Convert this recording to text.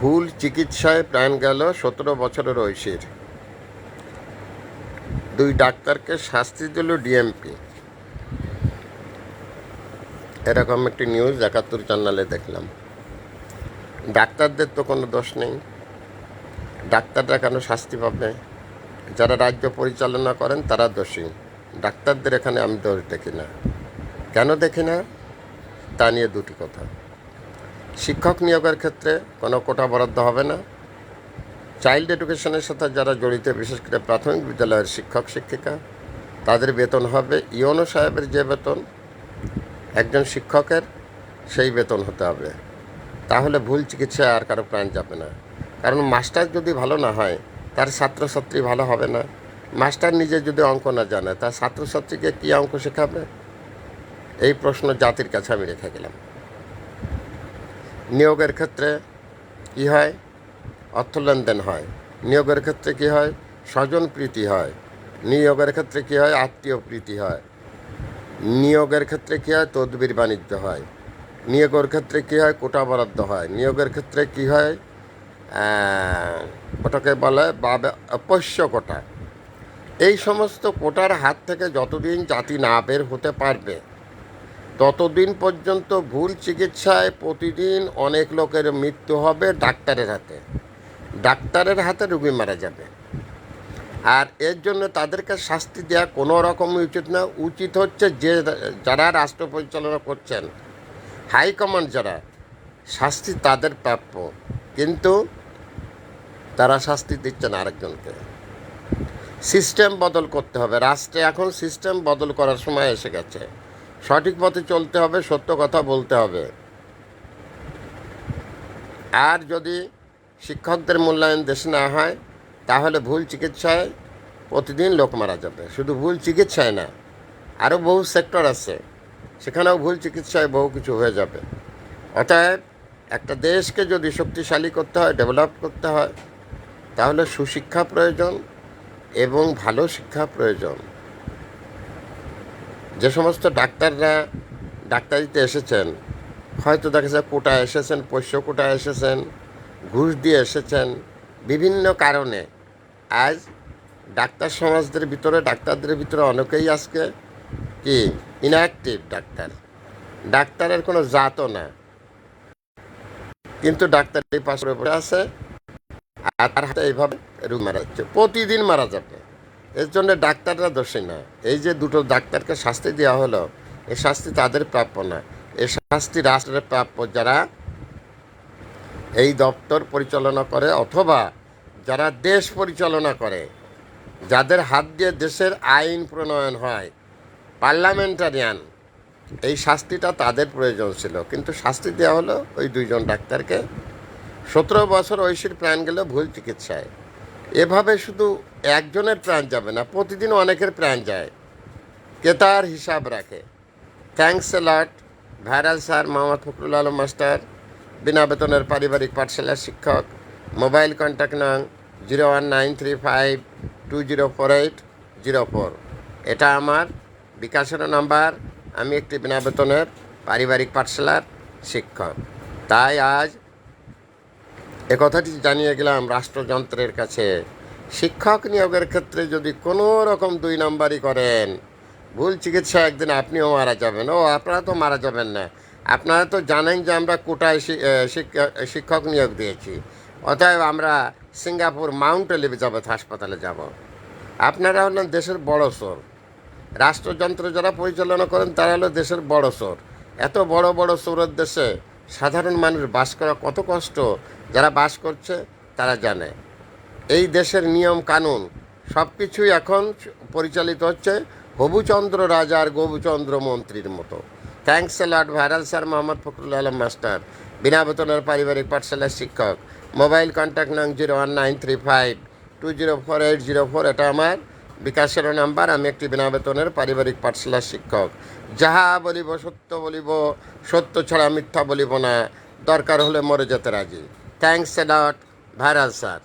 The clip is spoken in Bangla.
ভুল চিকিৎসায় প্রাণ গেল 17 বছরের ঐশীর। 2 ডাক্তারকে শাস্তি দিল ডিএমপি। এরকম একটি নিউজ 71 চ্যানেলে দেখলাম। ডাক্তারদের তো কোনো দোষ নেই, ডাক্তাররা কেন শাস্তি পাবে? যারা রাজ্য পরিচালনা করেন তারা দোষী, ডাক্তারদের এখানে আমি দোষ দেখি না। কেন দেখি না তা নিয়ে দুটি কথা। শিক্ষক নিয়োগের ক্ষেত্রে কোনো কোটা বরাদ্দ হবে না। চাইল্ড এডুকেশনের সাথে যারা জড়িত, বিশেষ করে প্রাথমিক বিদ্যালয়ের শিক্ষক শিক্ষিকা, তাদের বেতন হবে ইওনো সাহেবের যে বেতন একজন শিক্ষকের, সেই বেতন হতে হবে। তাহলে ভুল চিকিৎসায় আর কারো প্রাণ যাবে না। কারণ মাস্টার যদি ভালো না হয়, তার ছাত্রছাত্রী ভালো হবে না। মাস্টার নিজে যদি অঙ্ক না জানে, তার ছাত্রছাত্রীকে কী অঙ্ক শেখাবে? এই প্রশ্ন জাতির কাছে আমি রেখে গেলাম। নিয়োগের ক্ষেত্রে কী হয়? অর্থ লেনদেন হয়। নিয়োগের ক্ষেত্রে কী হয়? স্বজন প্রীতি হয়। নিয়োগের ক্ষেত্রে কী হয়? আত্মীয় প্রীতি হয়। নিয়োগের ক্ষেত্রে কী হয়? তদবির বাণিজ্য হয়। নিয়োগের ক্ষেত্রে কী হয়? কোটা বরাদ্দ হয়। নিয়োগের ক্ষেত্রে কী হয়? ওটাকে বলে পোষ্য কোটা। এই সমস্ত কোটার হাত থেকে যতদিন জাতি না বের হতে পারবে, ততদিন পর্যন্ত ভুল চিকিৎসায় প্রতিদিন অনেক লোকের মৃত্যু হবে ডাক্তারের হাতে। ডাক্তারের হাতে রোগী মারা যাবে। আর এর জন্য তাদেরকে শাস্তি দেওয়া কোনো রকমই উচিত না। উচিত হচ্ছে যারা রাষ্ট্র পরিচালনা করছেন, হাইকমান্ড যারা, শাস্তি তাদের প্রাপ্য, কিন্তু তারা শাস্তি দিচ্ছেন আরেকজনকে। সিস্টেম বদল করতে হবে। রাষ্ট্রে এখন সিস্টেম বদল করার সময় এসে গেছে। সঠিক পথে চলতে হবে, সত্য কথা বলতে হবে। আর যদি শিক্ষকদের মূল্যায়ন দেশে না হয়, তাহলে ভুল চিকিৎসায় প্রতিদিন লোক মারা যাবে। শুধু ভুল চিকিৎসায় না, আরও বহু সেক্টর আছে, সেখানেও ভুল চিকিৎসায় বহু কিছু হয়ে যাবে। অতএব একটা দেশকে যদি শক্তিশালী করতে হয়, ডেভেলপ করতে হয়, তাহলে সুশিক্ষা প্রয়োজন এবং ভালো শিক্ষা প্রয়োজন। যে সমস্ত ডাক্তাররা ডাক্তারিতে এসেছেন, হয়তো দেখা যায় কোটায় এসেছেন, পোষ্য কোটায় এসেছেন, ঘুষ দিয়ে এসেছেন, বিভিন্ন কারণে আজ ডাক্তারদের ভিতরে অনেকেই আজকে কি ইনঅ্যাক্টিভ। ডাক্তারের কোনো জাতও না, কিন্তু ডাক্তার এই পাশে বসে আছে, আর তার হাতে এইভাবে রোগী মারা যাচ্ছে, প্রতিদিন মারা যাবে। এর জন্য ডাক্তাররা দোষী না। এই যে 2 ডাক্তারকে শাস্তি দেওয়া হলো, এই শাস্তি তাদের প্রাপ্য না, এই শাস্তি রাষ্ট্রের প্রাপ্য, যারা এই দপ্তর পরিচালনা করে অথবা যারা দেশ পরিচালনা করে, যাদের হাত দিয়ে দেশের আইন প্রণয়ন হয়, পার্লামেন্টারিয়ান। এই শাস্তিটা তাদের প্রয়োজন ছিল, কিন্তু শাস্তি দেওয়া হলো ওই 2 ডাক্তারকে। 17 বছর ঐশীর প্রাণ গেল ভুল চিকিৎসায়। এভাবে শুধু একজনের প্রাণ যাবে না, প্রতিদিন অনেকের প্রাণ যায়। কে তার হিসাব রাখে? Thanks a lot. Viral sir Mohammad Fakhrul Alam master, বিনা বেতনের পারিবারিক পাঠশালার শিক্ষক। মোবাইল কন্ট্যাক্ট নং 01935204804। এটা আমার বিকাশের নাম্বার। আমি একটি বিনা বেতনের পারিবারিক পাঠশালার শিক্ষক। তাই আজ একথাটি জানিয়ে গেলাম রাষ্ট্রযন্ত্রের কাছে, শিক্ষক নিয়োগের ক্ষেত্রে যদি কোনো রকম 2 নাম্বারই করেন, ভুল চিকিৎসা একদিন আপনিও মারা যাবেন। আপনারা তো মারা যাবেন না, আপনারা তো জানেন যে আমরা কোটায় শিক্ষক নিয়োগ দিয়েছি, অতএব আমরা সিঙ্গাপুর মাউন্ট এলিজাবেথ হাসপাতালে যাব। আপনারা হলেন দেশের বড় চোর। রাষ্ট্রযন্ত্র যারা পরিচালনা করেন তারা হলো দেশের বড় চোর। এত বড় বড় চোরের দেশে সাধারণ মানুষ বাস করা কত কষ্ট, যারা বাস করছে তারা জানে। এই দেশের নিয়ম কানুন সব কিছুই এখন পরিচালিত হচ্ছে হবুচন্দ্র রাজা আর গবুচন্দ্র মন্ত্রীর মতো। Thanks a lot. Viral sir Mohammad Fakhrul Alam master, বিনা বেতনের পারিবারিক পাঠশালার শিক্ষক। মোবাইল কন্ট্যাক্ট নং 01935204804। এটা আমার বিকাশের নাম্বার। আমি একটি বিনা বেতনের পারিবারিক পাঠশালার শিক্ষক। যাহা বলিব সত্য বলিব, সত্য ছাড়া মিথ্যা বলিব না, দরকার হলে মরে যেতে রাজি। Thanks a lot. Viral sir.